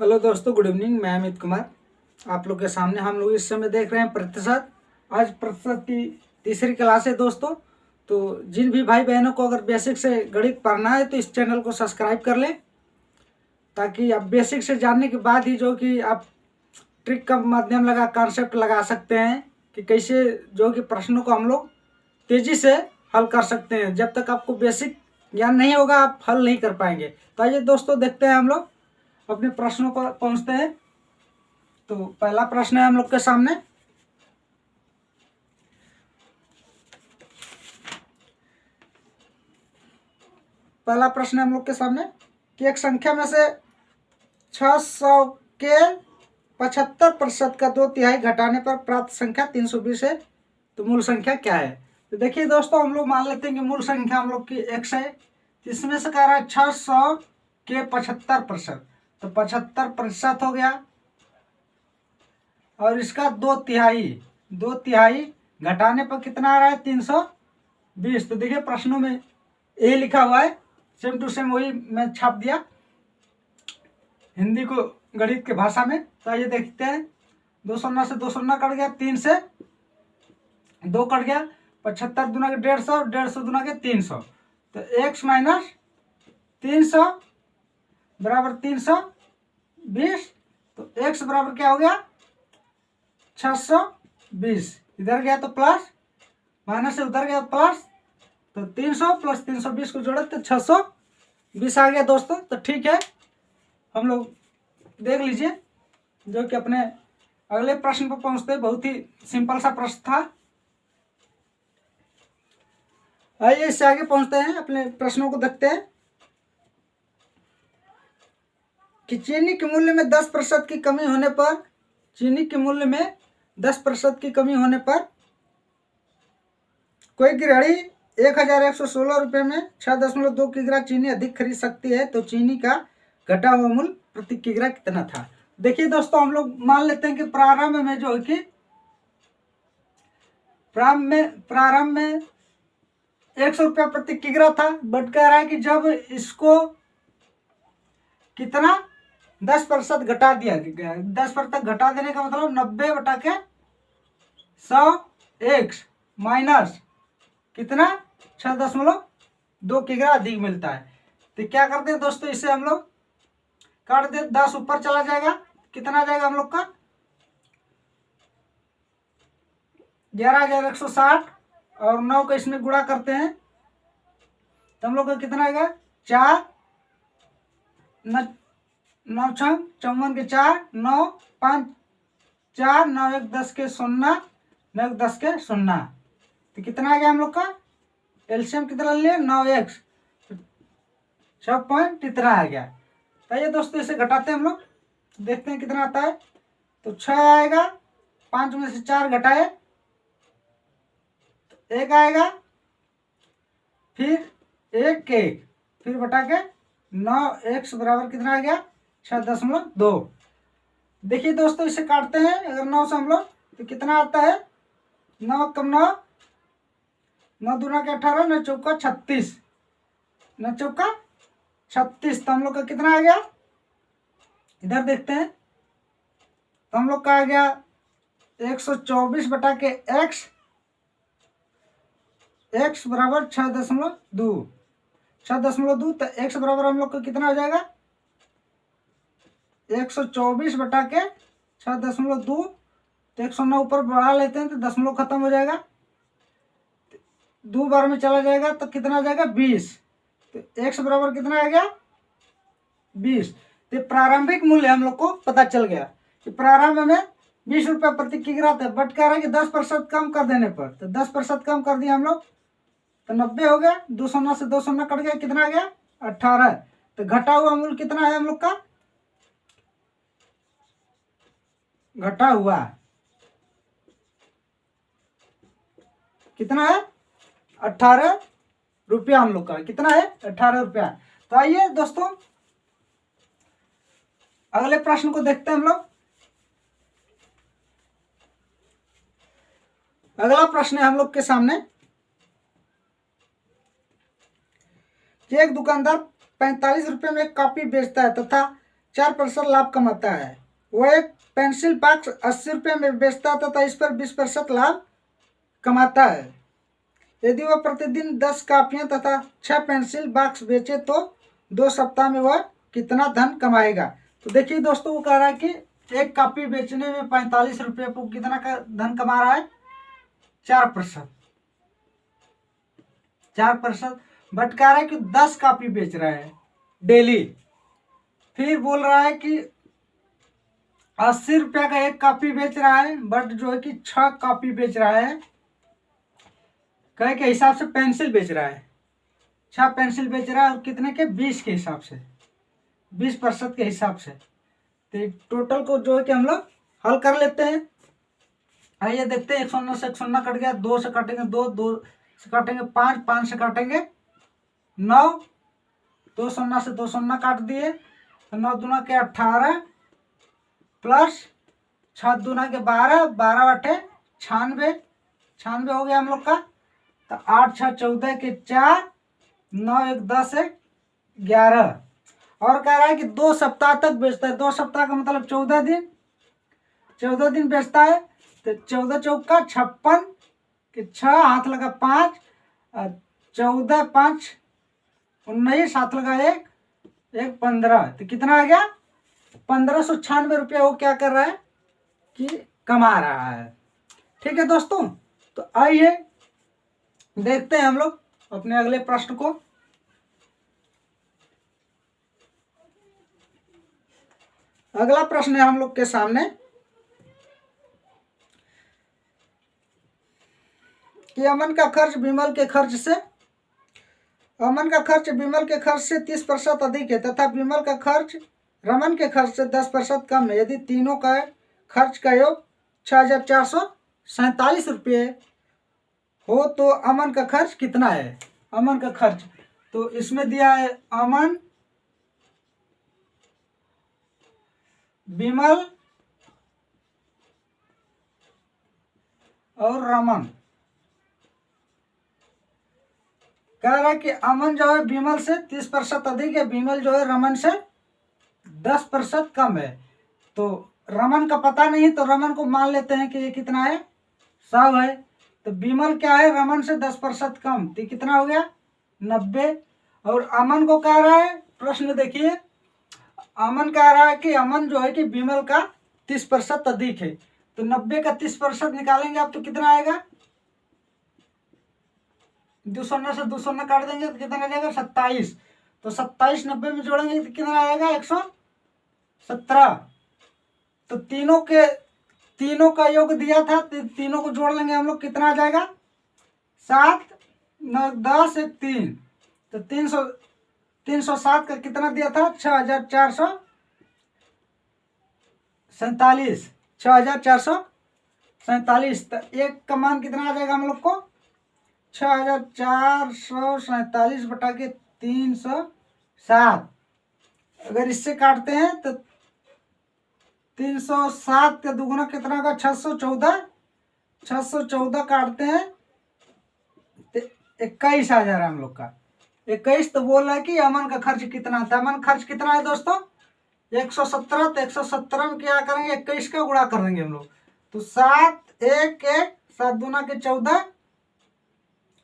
Hello दोस्तों, good evening. मैं अमित कुमार आप लोग के सामने। हम लोग इस समय देख रहे हैं प्रतिशत। आज प्रतिशत की तीसरी क्लास है दोस्तों। तो जिन भी भाई बहनों को अगर बेसिक से गणित पढ़ना है तो इस चैनल को सब्सक्राइब कर लें, ताकि आप बेसिक से जानने के बाद ही जो कि आप ट्रिक का माध्यम लगा कॉन्सेप्ट लगा सकते हैं कि कैसे जो कि प्रश्नों को हम लोग तेज़ी से हल कर सकते हैं। जब तक आपको बेसिक ज्ञान नहीं होगा आप हल नहीं कर पाएंगे। तो आइए दोस्तों, देखते हैं हम लोग अपने प्रश्नों पर पहुंचते हैं। तो पहला प्रश्न है हम लोग के सामने। पहला प्रश्न है हम लोग के सामने कि एक संख्या में से 600 के 75% का 2/3 घटाने पर प्राप्त संख्या 320 है। तो मूल संख्या क्या है? तो देखिए दोस्तों, हम लोग मान लेते हैं कि मूल संख्या हम लोग की x है। इसमें से कह रहा है 600 के 75%, तो 75% हो गया। और इसका 2/3 घटाने पर कितना आ रहा है? 320। तो देखिए प्रश्नों में ए लिखा हुआ है, सेम टू सेम वही मैं छाप दिया हिंदी को गणित के भाषा में। तो आइए देखते हैं। 2 शून्य से 2 शून्य कट गया, 3 से 2 कट गया, 75 दूना के 150, 150 दूना के 300। तो x माइनस 300 बराबर 320। तो x बराबर क्या हो गया? 620। इधर गया तो प्लस, माइनस से उधर गया प्लस, तो 300 प्लस 320 को जोड़े तो 620 आ गया दोस्तों। तो ठीक है, हम लोग देख लीजिए जो कि अपने अगले प्रश्न पर पहुंचते हैं। बहुत ही सिंपल सा प्रश्न था। आइए इससे आगे पहुंचते हैं, अपने प्रश्नों को देखते हैं कि चीनी के मूल्य में 10% की कमी होने पर, चीनी के मूल्य में 10% की कमी होने पर कोई गृहिणी 1116 रुपये में 6.2 किग्रा चीनी अधिक खरीद सकती है। तो चीनी का घटा हुआ मूल्य प्रति किग्रा कितना था? देखिए दोस्तों, हम लोग मान लेते हैं कि प्रारंभ में जो है कि प्रारंभ में 100 रुपया प्रति किग्रा था। बट कह रहा है कि जब इसको कितना 10% घटा दिया गया। 10% घटा देने का मतलब 90/100 माइनस कितना 6.2 किग्रा अधिक मिलता है। तो क्या करते हैं दोस्तों, इसे हम लोग काट दे, 10 ऊपर चला जाएगा, कितना जाएगा हम लोग का 11,160, और 9 का इसमें गुणा करते हैं तो हम लोग का कितना आएगा 4 9 6 54 के 4, 9 5 4, 9 1 10 के 0, 9 1 10 के 0। तो कितना आ गया हम लोग का एलसीएम कितना ले 9x, 6 पॉइंट इतना आ गया। तो ये दोस्तों इसे घटाते हैं हम लोग, देखते हैं कितना आता है। तो 6 आएगा, 5 में से 4 घटाए तो 1 आएगा, फिर 1 फिर बटा के 9x बराबर कितना आ गया 6.2। देखिए दोस्तों इसे काटते हैं, अगर 9 से हम लोग तो कितना आता है 9 कम 9, 9 दूना के 18, 9 चौका 36, 9 चौका 36। तो हम लोग का कितना आ गया, इधर देखते हैं। तो हम लोग का आ गया 124 बटा के x बराबर 6.2। 6.2 तो x बराबर हम लोग का कितना हो जाएगा 124 बटा के 6.2। तो 109 ऊपर बढ़ा लेते हैं तो दशमलव खत्म हो जाएगा, 2 बार में चला जाएगा तो कितना आ जाएगा 20। तो x बराबर कितना आ गया 20। तो प्रारंभिक मूल्य हम लोग को पता चल गया कि प्रारंभ में 20 रुपये प्रति किग्रा था। बट कह रहा है कि 10% कम कर देने पर, तो 10% कम कर दिया हम लोग तो 90 हो गया। 2 शून्य से 2 शून्य कट गया, कितना आ गया 18। तो घटा हुआ मूल्य कितना है हम लोग का, घटा हुआ कितना है 18 रुपया हम लोग का, कितना है 18 रुपया। तो आइए दोस्तों अगले प्रश्न को देखते हैं हम लोग। अगला प्रश्न है हम लोग के सामने कि एक दुकानदार 45 रुपये में एक कॉपी बेचता है तथा 4% लाभ कमाता है। वह एक पेंसिल बॉक्स 80 रुपये में बेचता था तथा इस पर 20% लाभ कमाता है। यदि वह प्रतिदिन 10 कापियां तथा 6 पेंसिल बॉक्स बेचे तो 2 सप्ताह में वह कितना धन कमाएगा। तो देखिए दोस्तों, वो कह रहा है कि एक कॉपी बेचने में 45 रुपये को कितना का धन कमा रहा है, 4%। बट कह रहा है कि 10 कॉपी बेच रहा है डेली। फिर बोल रहा है कि 80 रुपये का एक कॉपी बेच रहा है, बट जो है कि 6 कॉपी बेच रहा है। कहे के हिसाब से पेंसिल बेच रहा है, 6 पेंसिल बेच रहा है और कितने के, 20 के हिसाब से, 20% के हिसाब से। तो टोटल को जो है कि हम लोग हल कर लेते हैं। आइए देखते हैं, 109 से 109 कट गया, 2 से काटेंगे 2, 2 से काटेंगे 5, 5 से काटेंगे 9, 2 शून्य से 2 शून्य काट दिए तो 9 दूना के 18 प्लस 6 दूना के 12, 12 अठे 96, 96 हो गया हम लोग का। तो 8 6 14 के 4, 9 1 10 1 11। और कह रहा है कि 2 सप्ताह तक बेचता है। 2 सप्ताह का मतलब 14 दिन, 14 दिन बेचता है। तो 14 चौका 56 के 6 हाथ लगा 5, 14 5 19 हाथ लगा 1 1 15। तो कितना आ गया, 1596 रुपया वो क्या कर रहा है कि कमा रहा है। ठीक है दोस्तों, तो आइए देखते हैं हम लोग अपने अगले प्रश्न को। अगला प्रश्न है हम लोग के सामने कि अमन का खर्च विमल के खर्च से 30% अधिक है तथा विमल का खर्च रमन के खर्च से 10% कम है। यदि तीनों का खर्च का योग 6447 रुपये हो तो अमन का खर्च कितना है। अमन का खर्च तो इसमें दिया है अमन, विमल और रमन। कह रहा है कि अमन जो है विमल से 30% अधिक है, विमल जो है रमन से 10% कम है। तो रमन का पता नहीं, तो रमन को मान लेते हैं कि ये कितना है, 100 है। तो विमल क्या है, रमन से 10% कम, तो कितना हो गया, 90। और अमन को कह रहा है, प्रश्न देखिए, अमन कह रहा है कि अमन जो है कि विमल का 30% अधिक है। तो 90 का 30% निकालेंगे आप तो कितना आएगा, 2 शून्य से 2 शून्य काट देंगे तो कितना आ जाएगा, 27। तो 27 90 में जोड़ेंगे तो कितना आएगा, 117। तो तीनों का योग दिया था, तीनों को जोड़ लेंगे हम लोग, कितना आ जाएगा, 7 9 10 1 3। तो 307 का कितना दिया था, 6447, 6447। तो एक का मान कितना आ जाएगा हम लोग को, 6447 बटा के 307। अगर इससे काटते हैं तो 307 का दुगुना कितना होगा, 614, 614 काटते हैं तो 21,000 हम लोग का, 21। तो बोल रहा है कि अमन का खर्च कितना था। अमन खर्च कितना है दोस्तों, 117। तो 117 में क्या करेंगे, 21 का गुणा कर देंगे हम लोग। तो 7 1 1 7 दूना के 14,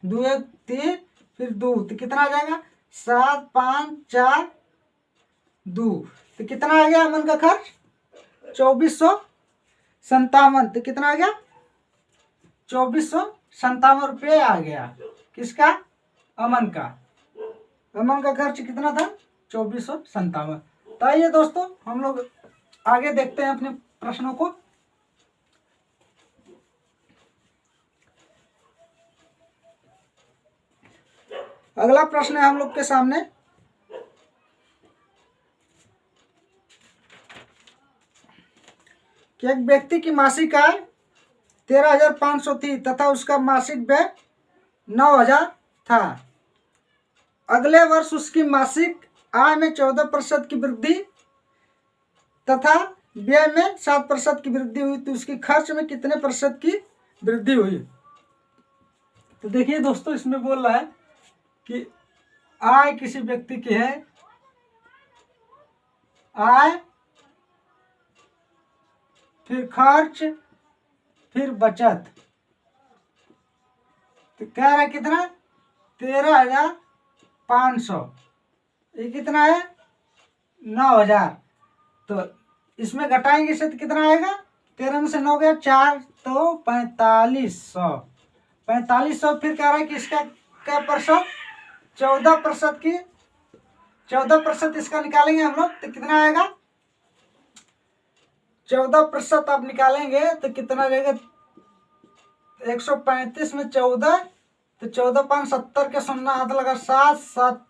2 1 3 फिर 2, तो कितना आ जाएगा, 7 5 4 2। तो कितना आ गया अमन का खर्च, 2457। तो कितना आ गया, 2457 रुपये आ गया। किसका, अमन का। अमन का खर्च कितना था, 2457। तो आइए दोस्तों हम लोग आगे देखते हैं अपने प्रश्नों को। अगला प्रश्न है हम लोग के सामने कि एक व्यक्ति की मासिक आय 13,500 थी तथा उसका मासिक व्यय 9,000 था। अगले वर्ष उसकी मासिक आय में 14% की वृद्धि तथा व्यय में 7% की वृद्धि हुई, तो उसकी खर्च में कितने % की वृद्धि हुई। तो देखिए दोस्तों, इसमें बोल रहा है कि आय किसी व्यक्ति की है आय, फिर खर्च, फिर बचत। तो कह रहा है कितना, 13,500। ये कितना है, 9,000। तो इसमें घटाएंगे इसे तो कितना आएगा, 13 में से 9 गया 4, तो 4500। 4500 फिर कह रहा है कि इसका क्या प्रतिशत, 14% की 14% इसका निकालेंगे हम लोग तो कितना आएगा, 14% आप निकालेंगे तो कितना रहेगा, 135 में 14, तो 14 5 70 के 0 हाथ लगा 7, 7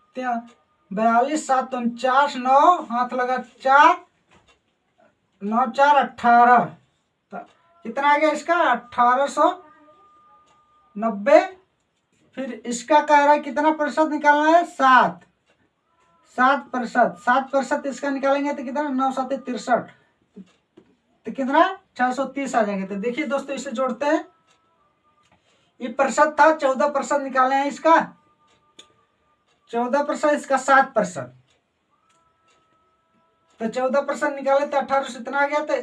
42, 7 49, 9 हाथ लगा 4, 9 4 18। तो कितना आ गया इसका, 1890। फिर इसका कह रहा है कितना प्रतिशत निकालना है, 7%। 7% इसका निकालेंगे तो कितना, 9 7 63, तो कितना 630 आ जाएंगे। तो देखिए दोस्तों इसे जोड़ते हैं। ये प्रतिशत था, 14% निकाले हैं इसका, 14% इसका 7%, तो 14% निकाले तो 1800 इतना आ गया। तो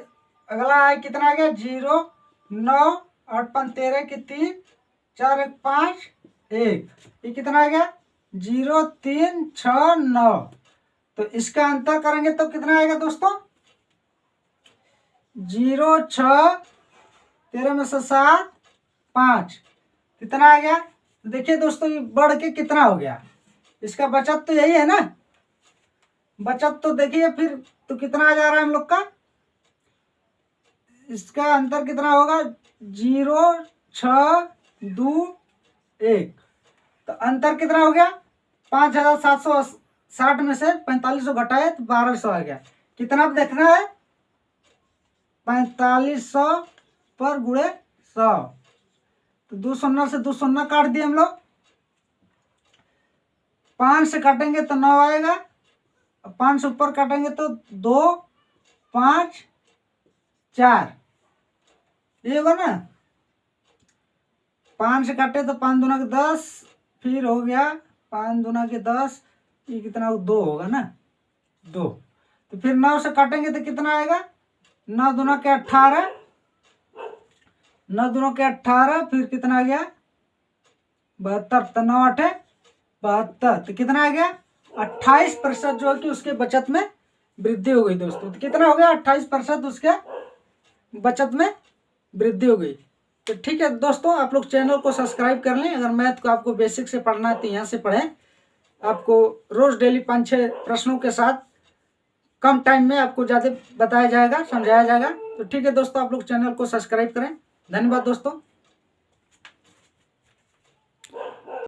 अगला है कितना आ गया, 0 9 8 5 13 की 3 4 1 5 1, ये कितना आ गया, 0 3 6 9। तो इसका अंतर करेंगे तो कितना आएगा दोस्तों, 0 6 13 में से 7 5, कितना आ गया। तो देखिए दोस्तों ये बढ़ के कितना हो गया, इसका बचत तो यही है ना, बचत तो देखिए फिर तो कितना आ जा रहा है हम लोग का, इसका अंतर कितना होगा, 0 6 2 1। तो अंतर कितना हो गया, 5,760 में से 4500 घटाए तो 1200 आ गया। कितना देखना है, 4500 पर गुणे 100। तो 2 शून्य से 2 शून्य काट दिए हम लोग, 5 से काटेंगे तो 9 आएगा, 5 से ऊपर काटेंगे तो 2 5 4, ये होगा ना। 5 से काटे तो 5 दूना के 10, फिर हो गया 5 दूना के 10, ये कितना 2 होगा ना, 2। तो फिर 9 से काटेंगे तो कितना आएगा, 9 दूना के 18, 9 दूना के 18, फिर कितना आ गया 72, तो 9 8 72, तो कितना आ गया 28% जो है कि उसके बचत में वृद्धि हो गई दोस्तों। तो कितना हो गया, 28% उसके बचत में वृद्धि हो गई। तो ठीक है दोस्तों, आप लोग चैनल को सब्सक्राइब कर लें। अगर मैथ को आपको बेसिक से पढ़ना है तो यहाँ से पढ़ें, आपको रोज डेली 5-6 प्रश्नों के साथ कम टाइम में आपको ज़्यादा बताया जाएगा, समझाया जाएगा। तो ठीक है दोस्तों, आप लोग चैनल को सब्सक्राइब करें। धन्यवाद दोस्तों।